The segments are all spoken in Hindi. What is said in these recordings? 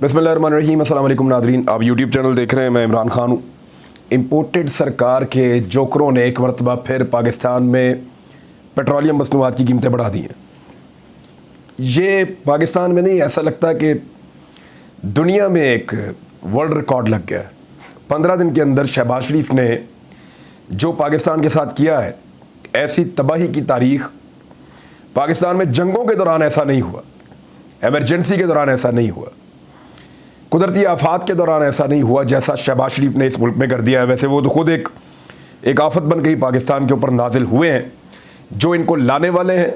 बिस्मिल्लाहिर्रहमानिर्रहीम। अस्सलाम वालेकुम नादरीन, आप यूट्यूब चैनल देख रहे हैं। मैं इमरान खान हूँ। इम्पोर्टेड सरकार के जोकरों ने एक मरतबा फिर पाकिस्तान में पेट्रोलियम मसनूआत की कीमतें बढ़ा दी हैं। ये पाकिस्तान में नहीं, ऐसा लगता है कि दुनिया में एक वर्ल्ड रिकॉर्ड लग गया है। 15 दिन के अंदर शहबाज शरीफ ने जो पाकिस्तान के साथ किया है, ऐसी तबाही की तारीख पाकिस्तान में जंगों के दौरान ऐसा नहीं हुआ, एमरजेंसी के दौरान ऐसा नहीं हुआ, कुदरती आफात के दौरान ऐसा नहीं हुआ जैसा शहबाज शरीफ ने इस मुल्क में कर दिया है। वैसे वो तो खुद एक आफत बन गई पाकिस्तान के ऊपर नाजिल हुए हैं। जो इनको लाने वाले हैं,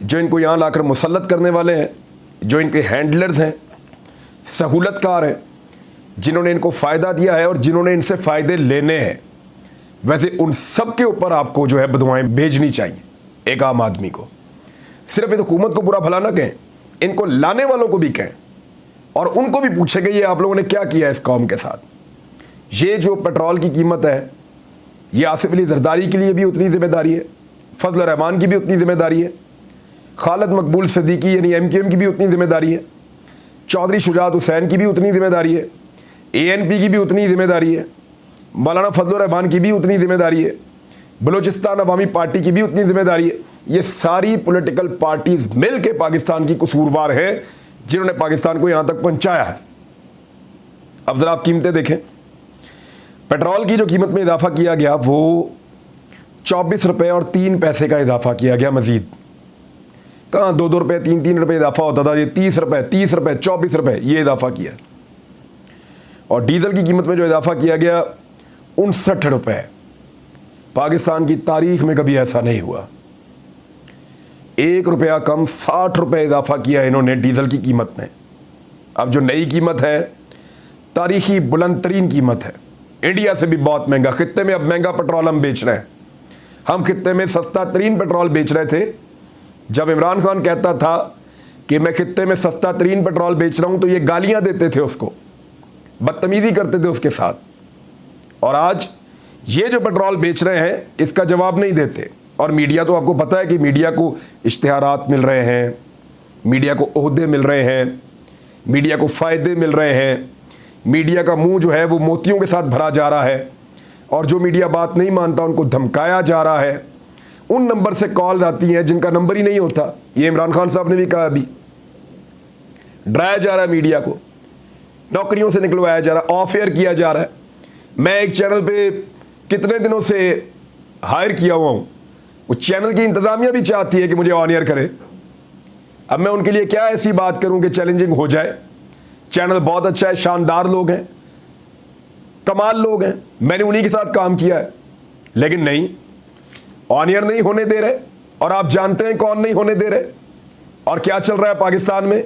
जो इनको यहाँ लाकर मुसल्लत करने वाले हैं, जो इनके हैंडलर्स हैं, सहूलतकार हैं, जिन्होंने इनको फ़ायदा दिया है और जिन्होंने इनसे फ़ायदे लेने हैं, वैसे उन सब के ऊपर आपको जो है बदुआएँ भेजनी चाहिए। एक आम आदमी को सिर्फ इस हुकूमत को बुरा भला ना कहें, इनको लाने वालों को भी कहें और उनको भी पूछेंगे ये आप लोगों ने क्या किया इस कौम के साथ। ये जो पेट्रोल की कीमत है, ये आसिफ अली जरदारी के लिए भी उतनी ज़िम्मेदारी है, फजल रहमान की भी उतनी ज़िम्मेदारी है, खालिद मकबूल सिद्दीकी यानी MKM की भी उतनी ज़िम्मेदारी है, चौधरी शुजात हुसैन की भी उतनी ज़िम्मेदारी है, ANP की भी उतनी ज़िम्मेदारी है, मौलाना फजल रहमान की भी उतनी ज़िम्मेदारी है, बलूचिस्तान अवामी पार्टी की भी उतनी ज़िम्मेदारी है। ये सारी पॉलिटिकल पार्टीज़ मिल के पाकिस्तान की कसूरवार है, जिन्होंने पाकिस्तान को यहाँ तक पहुँचाया है। अब ज़रा आप कीमतें देखें। पेट्रोल की जो कीमत में इजाफा किया गया वो 24 रुपये और 3 पैसे का इजाफा किया गया मज़ीद। कहाँ 2-2 रुपये 3-3 रुपये इजाफा होता था, ये 30 रुपये 24 रुपये ये इजाफा किया। और डीज़ल की कीमत में जो इजाफा किया गया 59 रुपये। पाकिस्तान की तारीख में कभी ऐसा नहीं हुआ। 1 रुपया कम 60 रुपये इजाफा किया इन्होंने डीज़ल की कीमत में। अब जो नई कीमत है, तारीखी बुलंद तरीन कीमत है, इंडिया से भी बहुत महंगा। खित्ते में अब महंगा पेट्रोल हम बेच रहे हैं। हम खित्ते में सस्ता तरीन पेट्रोल बेच रहे थे। जब इमरान खान कहता था कि मैं खित्ते में सस्ता तरीन पेट्रोल बेच रहा हूँ, तो ये गालियाँ देते थे उसको, बदतमीज़ी करते थे उसके साथ। और आज ये जो पेट्रोल बेच रहे हैं इसका जवाब नहीं देते। और मीडिया तो आपको पता है कि मीडिया को इश्तिहारात मिल रहे हैं, मीडिया को ओहदे मिल रहे हैं, मीडिया को फ़ायदे मिल रहे हैं, मीडिया का मुंह जो है वो मोतियों के साथ भरा जा रहा है। और जो मीडिया बात नहीं मानता उनको धमकाया जा रहा है। उन नंबर से कॉल आती हैं जिनका नंबर ही नहीं होता। ये इमरान खान साहब ने भी कहा, अभी डराया जा रहा है मीडिया को, नौकरियों से निकलवाया जा रहा है, ऑफ एयर किया जा रहा है। मैं एक चैनल पे कितने दिनों से हायर किया हुआ हूँ, उस चैनल की इंतज़ामिया भी चाहती है कि मुझे ऑन एयर करे। अब मैं उनके लिए क्या ऐसी बात करूं कि चैलेंजिंग हो जाए। चैनल बहुत अच्छा है, शानदार लोग हैं, कमाल लोग हैं, मैंने उन्हीं के साथ काम किया है, लेकिन नहीं, ऑन एयर नहीं होने दे रहे। और आप जानते हैं कौन नहीं होने दे रहे और क्या चल रहा है पाकिस्तान में।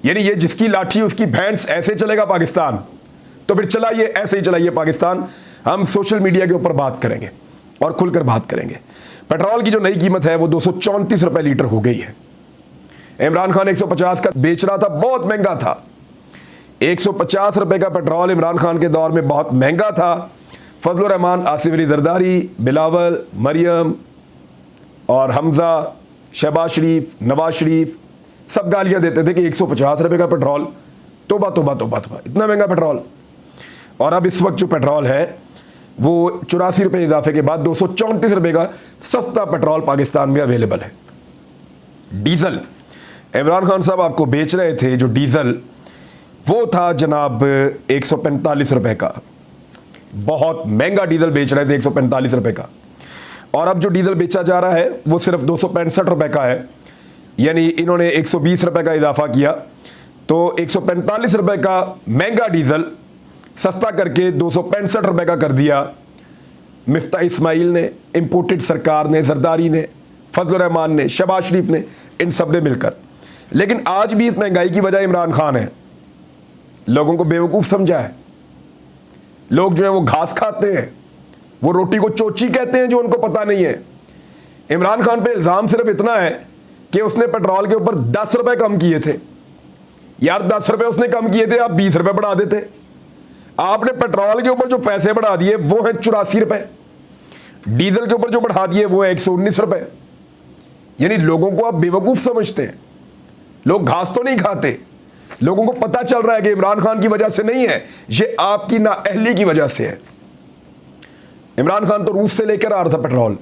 यानी ये जिसकी लाठी उसकी भैंस, ऐसे चलेगा पाकिस्तान, तो फिर चलाइए, ऐसे ही चलाइए पाकिस्तान। हम सोशल मीडिया के ऊपर बात करेंगे और खुलकर बात करेंगे। पेट्रोल की जो नई कीमत है वो 234 रुपये लीटर हो गई है। इमरान खान 150 का बेच रहा था, बहुत महंगा था। 150 रुपये का पेट्रोल इमरान खान के दौर में बहुत महंगा था। फजल रहमान, आसिफ अली जरदारी, बिलावल, मरियम और हमजा, शहबाज शरीफ, नवाज शरीफ सब गालियां देते थे कि 150 रुपये का पेट्रोल, तोबा तोबा तोबा तोबा, इतना महंगा पेट्रोल। और अब इस वक्त जो पेट्रोल है वो 84 रुपये इजाफे के बाद 234 रुपये का सस्ता पेट्रोल पाकिस्तान में अवेलेबल है। डीजल इमरान खान साहब आपको बेच रहे थे, जो डीजल वो था जनाब 145 रुपये का। बहुत महंगा डीजल बेच रहे थे 145 रुपये का। और अब जो डीजल बेचा जा रहा है वो सिर्फ 265 रुपये का है। यानी इन्होंने 120 रुपये का इजाफा किया, तो 145 रुपये का महंगा डीजल सस्ता करके 265 रुपये का कर दिया। मिफ्ता इस्माइल ने, इम्पोर्टेड सरकार ने, जरदारी ने, फजल रहमान ने, शहबाज शरीफ ने, इन सब ने मिलकर। लेकिन आज भी इस महंगाई की वजह इमरान खान है। लोगों को बेवकूफ़ समझा है। लोग जो है वो घास खाते हैं, वो रोटी को चोची कहते हैं, जो उनको पता नहीं है। इमरान खान पे इल्ज़ाम सिर्फ इतना है कि उसने पेट्रोल के ऊपर 10 रुपये कम किए थे। यार 10 रुपये उसने कम किए थे, आप 20 रुपये बढ़ा देते। आपने पेट्रोल के ऊपर जो पैसे बढ़ा दिए वो है 84 रुपये, डीजल के ऊपर जो बढ़ा दिए वो है 119 रुपये। यानी लोगों को आप बेवकूफ़ समझते हैं। लोग घास तो नहीं खाते, लोगों को पता चल रहा है कि इमरान खान की वजह से नहीं है, ये आपकी नाअहली की वजह से है। इमरान खान तो रूस से लेकर आ रहा था पेट्रोल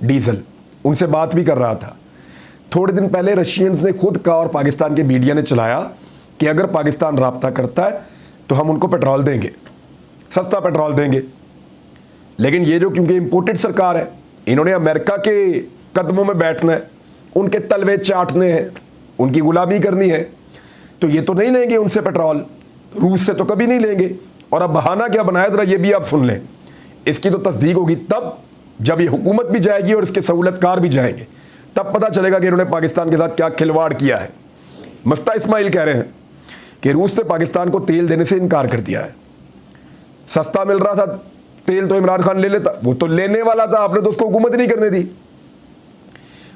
डीजल, उनसे बात भी कर रहा था। थोड़े दिन पहले रशियंस ने खुद कहा और पाकिस्तान के मीडिया ने चलाया कि अगर पाकिस्तान राब्ता करता है तो हम उनको पेट्रोल देंगे, सस्ता पेट्रोल देंगे। लेकिन ये जो क्योंकि इंपोर्टेड सरकार है, इन्होंने अमेरिका के कदमों में बैठना है, उनके तलवे चाटने हैं, उनकी गुलामी करनी है, तो ये तो नहीं लेंगे उनसे पेट्रोल, रूस से तो कभी नहीं लेंगे। और अब बहाना क्या बनाया जरा ये भी आप सुन लें। इसकी तो तस्दीक होगी तब जब ये हुकूमत भी जाएगी और इसके सहूलतकार भी जाएंगे, तब पता चलेगा कि इन्होंने पाकिस्तान के साथ क्या खिलवाड़ किया है। मफ्ता इस्माइल कह रहे हैं कि रूस ने पाकिस्तान को तेल देने से इनकार कर दिया है। सस्ता मिल रहा था तेल तो इमरान खान ले लेता, वो तो लेने वाला था, आपने तो उसको हुकूमत नहीं करने दी।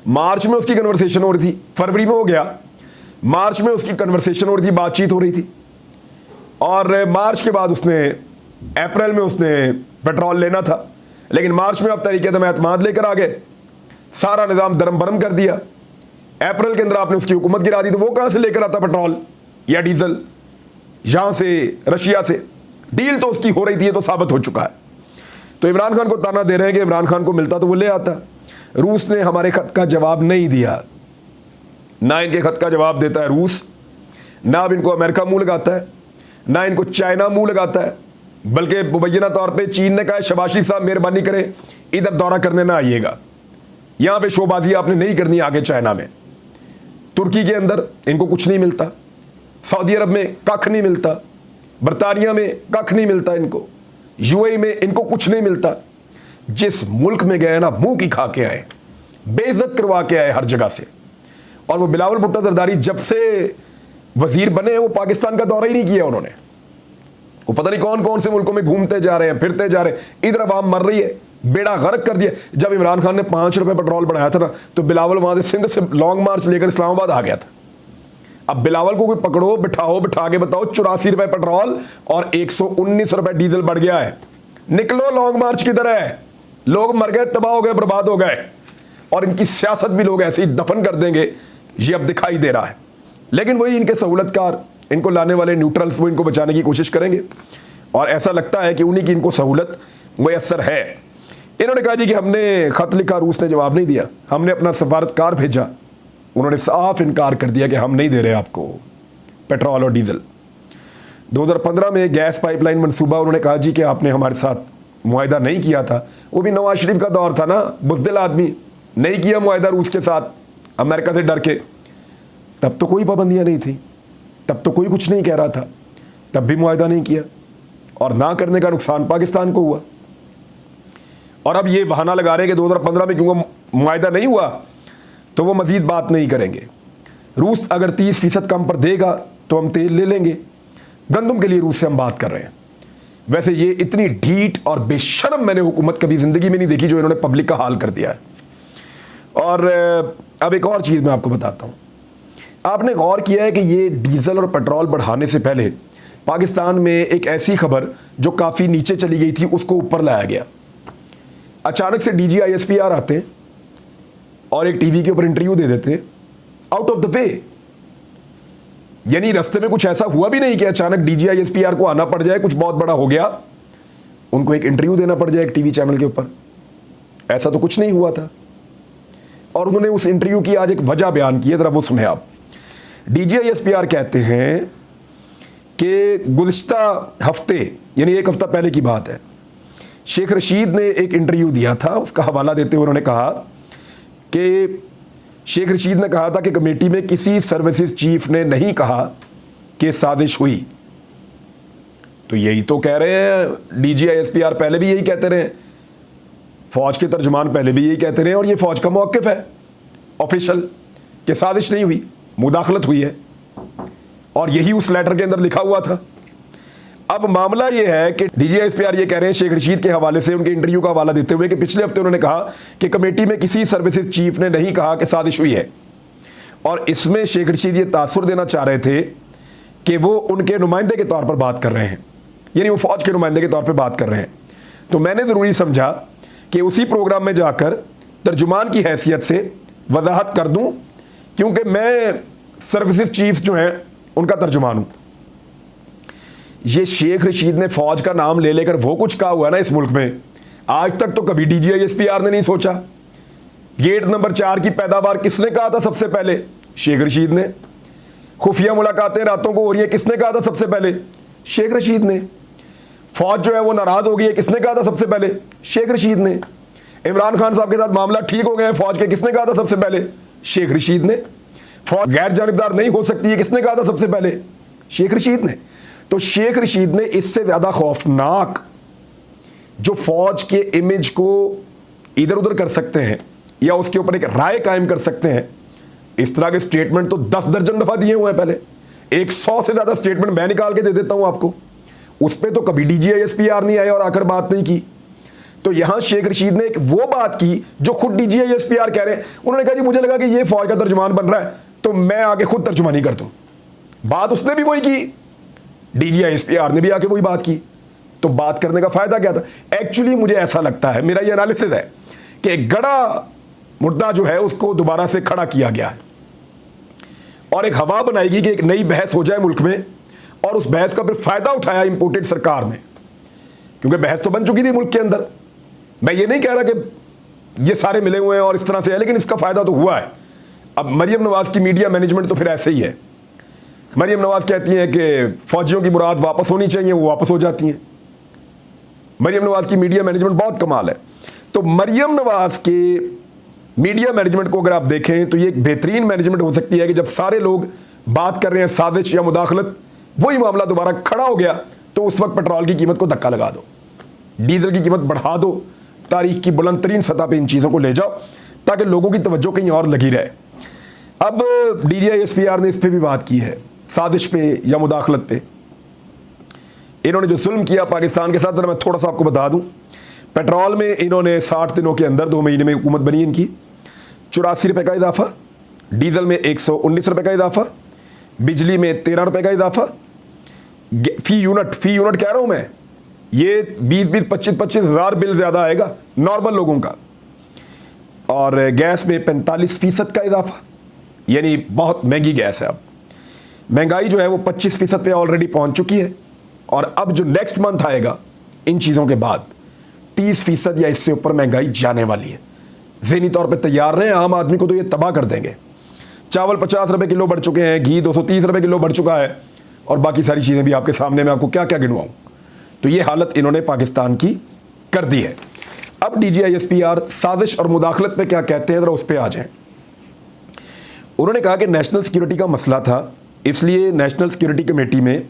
मार्च में उसकी कन्वर्सेशन हो रही थी, फरवरी में हो गया, मार्च में उसकी कन्वर्सेशन हो रही थी, बातचीत हो रही थी, और मार्च के बाद उसने अप्रैल में उसने पेट्रोल लेना था। लेकिन मार्च में आप तरीके एतमाद लेकर आ गए, सारा निज़ाम दरम बरम कर दिया। अप्रैल के अंदर आपने उसकी हुकूमत गिरा दी, तो वो कहां से लेकर आता पेट्रोल या डीजल? यहां से, रशिया से। डील तो उसकी हो रही थी, ये तो साबित हो चुका है। तो इमरान खान को ताना दे रहे हैं कि इमरान खान को मिलता तो वो ले आता। रूस ने हमारे खत का जवाब नहीं दिया, ना इनके खत का जवाब देता है रूस, ना अब इनको अमेरिका मुंह लगाता है, ना इनको चाइना मुंह लगाता है। बल्कि मुबैना तौर पे चीन ने कहा है शबाशी साहब मेहरबानी करें इधर दौरा करने ना आइएगा, यहां पे शोबाजी आपने नहीं करनी आगे चाइना में। तुर्की के अंदर इनको कुछ नहीं मिलता, सऊदी अरब में कख नहीं मिलता, बरतानिया में कख नहीं मिलता, इनको यूएई में इनको कुछ नहीं मिलता। जिस मुल्क में गए ना मुंह की खा के आए, बेइज्जत करवा के आए हर जगह से। और वो बिलावल भुट्टो जरदारी जब से वजीर बने वो पाकिस्तान का दौरा ही नहीं किया उन्होंने। वो पता नहीं कौन कौन से मुल्कों में घूमते जा रहे हैं, फिरते जा रहे हैं, इधर अवाम मर रही है, बेड़ा गर्क कर दिया। जब इमरान खान ने 5 रुपए पेट्रोल बढ़ाया था ना, तो बिलावल वहां से सिंध से लॉन्ग मार्च लेकर इस्लामाबाद आ गया था। अब बिलावल को कोई पकड़ो, बिठाओ, बिठा के बताओ 84 रुपए पेट्रोल और 119 रुपए डीजल बढ़ गया है, निकलो लॉन्ग मार्च किधर है? लोग मर गए, तबाह हो गए, बर्बाद हो गए, और इनकी सियासत भी लोग ऐसे ही दफन कर देंगे, ये अब दिखाई दे रहा है। लेकिन वही इनके सहूलतकार, इनको लाने वाले न्यूट्रल्स, वो इनको बचाने की कोशिश करेंगे, और ऐसा लगता है कि उन्हीं की इनको सहूलत मुयसर है। इन्होंने कहा जी कि हमने खत लिखा, रूस ने जवाब नहीं दिया, हमने अपना सफारतकार भेजा, उन्होंने साफ इनकार कर दिया कि हम नहीं दे रहे आपको पेट्रोल और डीजल। 2015 में गैस पाइपलाइन मंसूबा, उन्होंने कहा जी कि आपने हमारे साथ मुआहिदा नहीं किया था, वो भी नवाज शरीफ का दौर था ना, बुज़दिल आदमी, नहीं किया मुआहिदा रूस के साथ अमेरिका से डर के। तब तो कोई पाबंदियां नहीं थी, तब तो कोई कुछ नहीं कह रहा था, तब भी मुआहिदा नहीं किया, और ना करने का नुकसान पाकिस्तान को हुआ। और अब ये बहाना लगा रहे हैं कि 2015 में क्योंकि मुआहिदा नहीं हुआ तो वो मजीद बात नहीं करेंगे। रूस अगर 30% कम पर देगा तो हम तेल ले लेंगे। गंदम के लिए रूस से हम बात कर रहे हैं। वैसे ये इतनी ढीठ और बेशर्म मैंने हुकूमत कभी ज़िंदगी में नहीं देखी जो इन्होंने पब्लिक का हाल कर दिया है। और अब एक और चीज़ मैं आपको बताता हूँ। आपने गौर किया है कि ये डीजल और पेट्रोल बढ़ाने से पहले पाकिस्तान में एक ऐसी खबर जो काफ़ी नीचे चली गई थी उसको ऊपर लाया गया। अचानक से DGISPR आते और एक टीवी के ऊपर इंटरव्यू दे देते आउट ऑफ द वे। यानी रास्ते में कुछ ऐसा हुआ भी नहीं कि अचानक DGISPR को आना पड़ जाए, कुछ बहुत बड़ा हो गया, उनको एक इंटरव्यू देना पड़ जाए एक टीवी चैनल के ऊपर। ऐसा तो कुछ नहीं हुआ था। और उन्होंने उस इंटरव्यू की आज एक वजह बयान की है, जरा वो सुने आप। DGISPR कहते हैं कि गुज़िश्ता हफ्ते, यानी एक हफ्ता पहले की बात है, शेख रशीद ने एक इंटरव्यू दिया था। उसका हवाला देते हुए उन्होंने कहा कि शेख रशीद ने कहा था कि कमेटी में किसी सर्विसेज चीफ ने नहीं कहा कि साजिश हुई। तो यही तो कह रहे हैं DGISPR, पहले भी यही कहते रहे, फौज के तर्जुमान पहले भी यही कहते रहे, और ये फौज का मौक़िफ़ है ऑफिशियल कि साजिश नहीं हुई, मुदाखलत हुई है, और यही उस लेटर के अंदर लिखा हुआ था। अब मामला यह है कि DGISPR ये कह रहे हैं शेख रशीद के हवाले से, उनके इंटरव्यू का हवाला देते हुए, कि पिछले हफ्ते उन्होंने कहा कि कमेटी में किसी सर्विसेज चीफ ने नहीं कहा कि साजिश हुई है। और इसमें शेख रशीद ये तासुर देना चाह रहे थे कि वो उनके नुमाइंदे के तौर पर बात कर रहे हैं, यानी वो फौज के नुमाइंदे के तौर पर बात कर रहे हैं। तो मैंने ज़रूरी समझा कि उसी प्रोग्राम में जाकर तर्जुमान की हैसियत से वजाहत कर दूँ, क्योंकि मैं सर्विसेज चीफ जो हैं उनका तर्जुमान हूं। ये शेख रशीद ने फौज का नाम ले लेकर वो कुछ कहा हुआ ना इस मुल्क में, आज तक तो कभी DGISPR ने नहीं सोचा। गेट नंबर 4 की पैदावार किसने कहा था सबसे पहले? शेख रशीद ने। खुफिया मुलाकातें रातों को हो रही है, किसने कहा था सबसे पहले? शेख रशीद ने। फौज जो है वो नाराज हो गई है, किसने कहा था सबसे पहले? शेख रशीद ने। इमरान खान साहब के साथ मामला ठीक हो गए हैं फौज के, किसने कहा था सबसे पहले? शेख रशीद ने। फौज गैर जानिबदार नहीं हो सकती है, किसने कहा था सबसे पहले? शेख रशीद ने। तो शेख रशीद ने इससे ज्यादा खौफनाक जो फौज के इमेज को इधर उधर कर सकते हैं या उसके ऊपर एक राय कायम कर सकते हैं, इस तरह के स्टेटमेंट तो 10 दर्जन दफा दिए हुए हैं। पहले 100 से ज्यादा स्टेटमेंट मैं निकाल के दे देता हूं आपको, उस पर तो कभी DGISPR नहीं आया और आकर बात नहीं की। तो यहां शेख रशीद ने एक वो बात की जो खुद DGISPR कह रहे हैं। उन्होंने कहा जी मुझे लगा कि ये फौज का तर्जुमान बन रहा है तो मैं आगे खुद तर्जुमानी कर दूं। बात उसने भी वही की, DGISPR ने भी आके वही बात की। तो बात करने का फायदा क्या था? एक्चुअली मुझे ऐसा लगता है, मेरा ये एनालिसिस है कि एक गड़ा मुद्दा जो है उसको दोबारा से खड़ा किया गया है और एक हवा बनाएगी कि एक नई बहस हो जाए मुल्क में, और उस बहस का फिर फायदा उठाया इंपोर्टेड सरकार ने, क्योंकि बहस तो बन चुकी थी मुल्क के अंदर। मैं ये नहीं कह रहा कि ये सारे मिले हुए हैं और इस तरह से है, लेकिन इसका फायदा तो हुआ है। अब मरियम नवाज की मीडिया मैनेजमेंट तो फिर ऐसे ही है। मरियम नवाज कहती हैं कि फौजियों की मुराद वापस होनी चाहिए, वो वापस हो जाती हैं। मरियम नवाज की मीडिया मैनेजमेंट बहुत कमाल है। तो मरियम नवाज के मीडिया मैनेजमेंट को अगर आप देखें तो ये एक बेहतरीन मैनेजमेंट हो सकती है कि जब सारे लोग बात कर रहे हैं साजिश या मुदाखलत, वही मामला दोबारा खड़ा हो गया तो उस वक्त पेट्रोल की कीमत को धक्का लगा दो, डीजल की कीमत बढ़ा दो, तारीख की बुलंद तरीन सतह पर इन चीज़ों को ले जाओ ताकि लोगों की तवज्जो कहीं और लगी रहे। अब DGISPR ने इस पर भी बात की है, साजिश पे या मुदाखलत पे। इन्होंने जो जुल्म किया पाकिस्तान के साथ, मैं थोड़ा सा आपको बता दूं। पेट्रोल में इन्होंने 60 दिनों के अंदर 2 महीने में हुकूमत बनी इनकी 84 रुपये का इजाफा, डीजल में 119 रुपये का इजाफा, बिजली में 13 रुपये का इजाफा, फी यूनिट कह रहा हूं मैं, ये 20-20, 25-25 हज़ार बिल ज़्यादा आएगा नॉर्मल लोगों का, और गैस में 45% का इजाफा, यानी बहुत महंगी गैस है। अब महंगाई जो है वो 25% पे ऑलरेडी पहुंच चुकी है, और अब जो नेक्स्ट मंथ आएगा इन चीज़ों के बाद 30% या इससे ऊपर महंगाई जाने वाली है। ज़हनी तौर पे तैयार रहे, आम आदमी को तो ये तबाह कर देंगे। चावल 50 रुपये किलो बढ़ चुके हैं, घी 230 रुपये किलो बढ़ चुका है, और बाकी सारी चीज़ें भी आपके सामने, मैं आपको क्या क्या गिनवाऊँ। तो ये हालत इन्होंने पाकिस्तान की कर दी है। अब DGISPR साजिश और मुदाखलत पे क्या कहते हैं, ज़रा उस पर आ जाएं। उन्होंने कहा कि नेशनल सिक्योरिटी का मसला था, इसलिए नेशनल सिक्योरिटी कमेटी में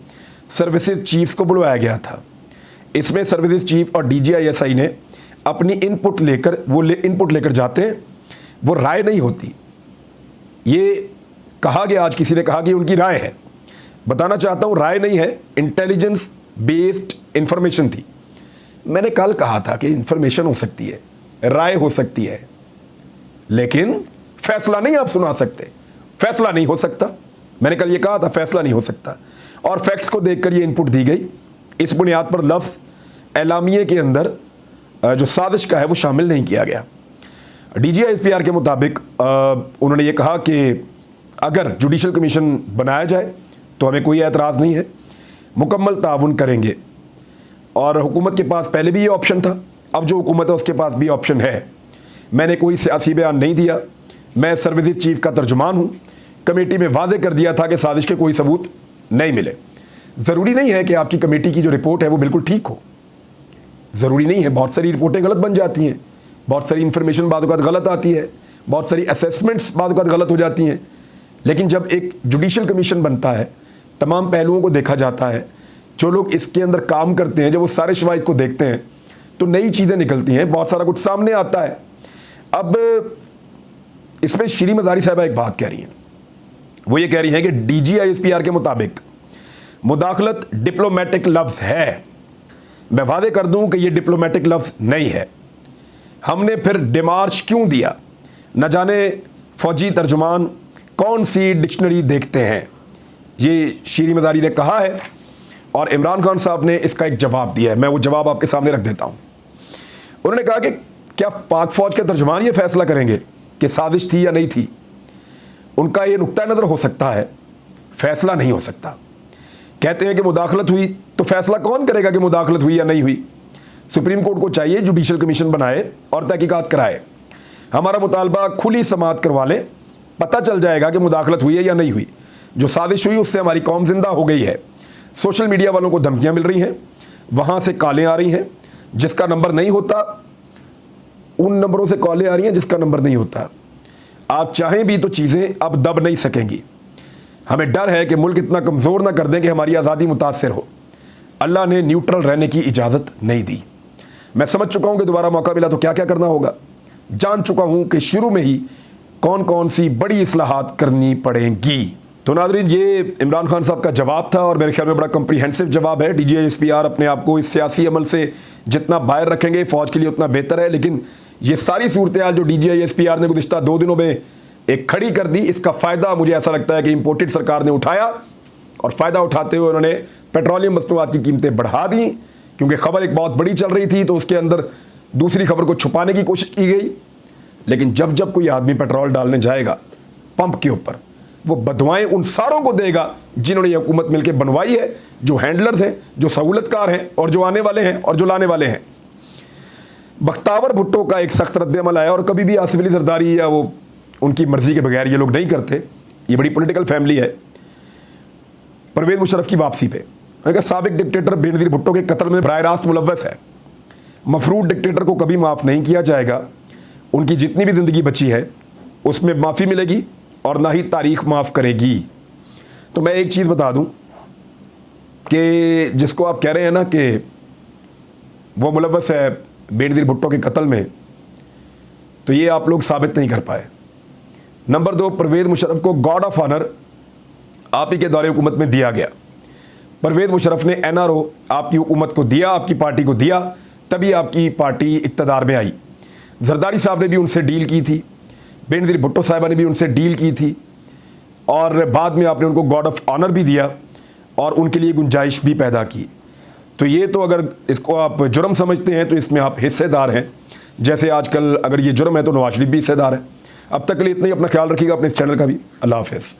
सर्विसेज चीफ्स को बुलवाया गया था। इसमें सर्विसेज चीफ और DGISI ने अपनी इनपुट लेकर जाते हैं, वो राय नहीं होती। ये कहा गया, आज किसी ने कहा कि उनकी राय है। बताना चाहता हूँ राय नहीं है, इंटेलिजेंस बेस्ड इंफॉर्मेशन थी। मैंने कल कहा था कि इंफॉर्मेशन हो सकती है, राय हो सकती है, लेकिन फैसला नहीं आप सुना सकते, फैसला नहीं हो सकता। मैंने कल ये कहा था, फैसला नहीं हो सकता। और फैक्ट्स को देखकर ये इनपुट दी गई। इस बुनियाद पर लफ्ज़ एलामिये के अंदर जो साजिश का है वो शामिल नहीं किया गया। DGISPR के मुताबिक उन्होंने ये कहा कि अगर जुडिशल कमीशन बनाया जाए तो हमें कोई एतराज़ नहीं है, मुकम्मल ताउन करेंगे। और हुकूमत के पास पहले भी ये ऑप्शन था, अब जो हुकूमत है उसके पास भी ऑप्शन है। मैंने कोई सियासी बयान नहीं दिया, मैं सर्विसेज चीफ का तर्जुमान हूँ। कमेटी में वादे कर दिया था कि साजिश के कोई सबूत नहीं मिले। ज़रूरी नहीं है कि आपकी कमेटी की जो रिपोर्ट है वो बिल्कुल ठीक हो, ज़रूरी नहीं है। बहुत सारी रिपोर्टें गलत बन जाती हैं, बहुत सारी इन्फॉर्मेशन बाद वक़्त गलत आती है, बहुत सारी असेसमेंट्स बाद वक़्त गलत हो जाती हैं। लेकिन जब एक जुडिशल कमीशन बनता है, तमाम पहलुओं को देखा जाता है, जो लोग इसके अंदर काम करते हैं, जब वो सारे शवाहिद को देखते हैं तो नई चीज़ें निकलती हैं, बहुत सारा कुछ सामने आता है। अब इसमें श्री मज़ारी साहबा एक बात कह रही हैं, वो ये कह रही हैं कि DGISPR के मुताबिक मुदाखलत डिप्लोमेटिक लफ्ज़ है। मैं वादे कर दूं कि ये डिप्लोमेटिक लफ्ज़ नहीं है। हमने फिर डिमार्च क्यों दिया, न जाने फौजी तर्जुमान कौन सी डिक्शनरी देखते हैं, ये श्री मज़ारी ने कहा है। और इमरान खान साहब ने इसका एक जवाब दिया है, मैं वो जवाब आपके सामने रख देता हूँ। उन्होंने कहा कि क्या पाक फ़ौज के तर्जुमान ये फैसला करेंगे कि साजिश थी या नहीं थी। उनका ये नुक्ता नज़र हो सकता है, फैसला नहीं हो सकता। कहते हैं कि मुदाखलत हुई, तो फैसला कौन करेगा कि मुदाखलत हुई या नहीं हुई? सुप्रीम कोर्ट को चाहिए जुडिशल कमीशन बनाए और तहकीकात कराए। हमारा मुतालबा खुली समाअत करवा लें, पता चल जाएगा कि मुदाखलत हुई है या नहीं हुई। जो साजिश हुई उससे हमारी कौम जिंदा हो गई है। सोशल मीडिया वालों को धमकियां मिल रही हैं, वहां से कॉलें आ रही हैं, जिसका नंबर नहीं होता उन नंबरों से कॉलें आ रही हैं जिसका नंबर नहीं होता। आप चाहें भी तो चीज़ें अब दब नहीं सकेंगी। हमें डर है कि मुल्क इतना कमज़ोर ना कर दें कि हमारी आज़ादी मुतासर हो। अल्लाह ने न्यूट्रल रहने की इजाज़त नहीं दी। मैं समझ चुका हूं कि दोबारा मौका मिला तो क्या क्या करना होगा। जान चुका हूं कि शुरू में ही कौन कौन सी बड़ी इस्लाहात करनी पड़ेंगी। तो नाज़रीन, ये इमरान खान साहब का जवाब था और मेरे ख्याल में बड़ा कम्प्रीहेंसिव जवाब है। DGISPR अपने आप को इस सियासी अमल से जितना बाहर रखेंगे फ़ौज के लिए उतना बेहतर है। लेकिन ये सारी सूरत हाल जो DGISPR ने गुज़िश्ता 2 दिनों में एक खड़ी कर दी, इसका फ़ायदा मुझे ऐसा लगता है कि इम्पोर्टेड सरकार ने उठाया और फ़ायदा उठाते हुए उन्होंने पेट्रोलियम मसनूआत की कीमतें बढ़ा दी। क्योंकि खबर एक बहुत बड़ी चल रही थी तो उसके अंदर दूसरी खबर को छुपाने की कोशिश की गई। लेकिन जब जब कोई आदमी पेट्रोल डालने जाएगा पंप के ऊपर, वो बदवाएं उन सारों को देगा जिन्होंने ये हुकूमत मिलकर बनवाई है, जो हैंडलर्स हैं, जो सहूलतकार हैं और जो आने वाले हैं और जो लाने वाले हैं। बख्तावर भुट्टो का एक सख्त रद्द-ए-अमल आया और कभी भी आसिफ अली जरदारी या वो उनकी मर्जी के बगैर ये लोग नहीं करते। ये बड़ी पॉलिटिकल फैमिली है। परवेज़ मुशर्रफ की वापसी पे मैंने कहा साबिक डिक्टेटर बेनज़ीर भुट्टो के कत्ल में बराह रास्त मुलव्वस है। मफरूद डिक्टेटर को कभी माफ़ नहीं किया जाएगा। उनकी जितनी भी ज़िंदगी बची है उसमें माफ़ी मिलेगी और ना ही तारीख़ माफ़ करेगी। तो मैं एक चीज़ बता दूं कि जिसको आप कह रहे हैं ना कि वो मुलव्वस है बेनज़ीर भुट्टो के कत्ल में, तो ये आप लोग साबित नहीं कर पाए। नंबर 2, परवेज़ मुशर्रफ को गार्ड ऑफ ऑनर आप ही के दौरे हुकूमत में दिया गया। परवेज़ मुशर्रफ ने NRO आपकी हुकूमत को दिया, आपकी पार्टी को दिया, तभी आपकी पार्टी इक़्तिदार में आई। जरदारी साहब ने भी उनसे डील की थी, बेनज़ीर भुट्टो साहिबा ने भी उनसे डील की थी और बाद में आपने उनको गार्ड ऑफ ऑनर भी दिया और उनके लिए गुंजाइश भी पैदा की। तो ये तो अगर इसको आप जुर्म समझते हैं तो इसमें आप हिस्सेदार हैं। जैसे आजकल अगर ये जुर्म है तो नवाज शरीफ भी हिस्सेदार है। अब तक के लिए इतना ही। अपना ख्याल रखिएगा, अपने इस चैनल का भी। अल्लाह हाफ़िज़।